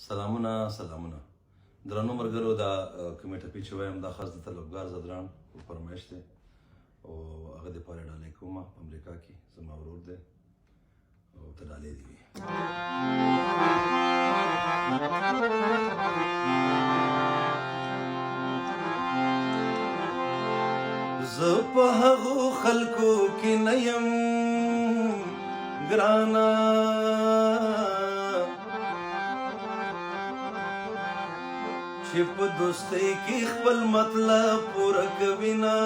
سلامونه درنو ملګرو دا کومې ټپې چې وایم دا خاص د طلبګار زدران په فرمایش دی او هغه دپاره یې ډالۍ کومه په امریکا کې زما ورور دی او ته ډالۍ دې وي زه په هغو خلکو کې نه یم ګرانه چې په دوستۍ کې خپل مطلب پوره کوي نه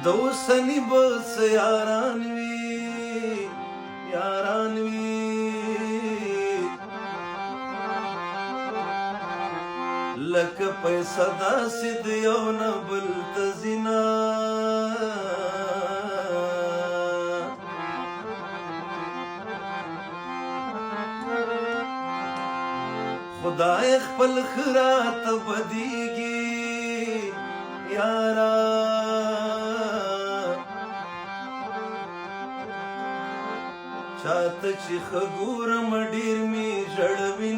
د اوسني به څه یاران وي لکه پیسه داسې د یو نه بل ته ځینه خدای خپل خراته بدیږي یارا چاته چې ښه ګورم ډېر مې ژړوي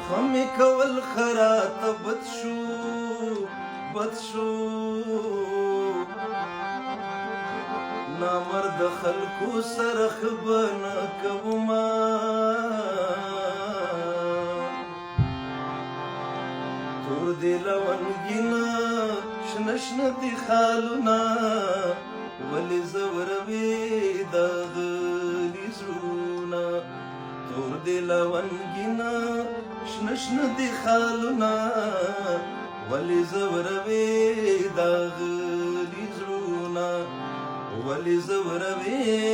ښه مې کول خراته بد شو نامرد خلکو سره ښه نه کومه تور دې لونګینه شنه شنه دي خالونه ولې زوروي د غلي زړونه تور دې لونګینه شنه شنه دي خالونه ولې زوروي د غلي زړونه ولې زوروي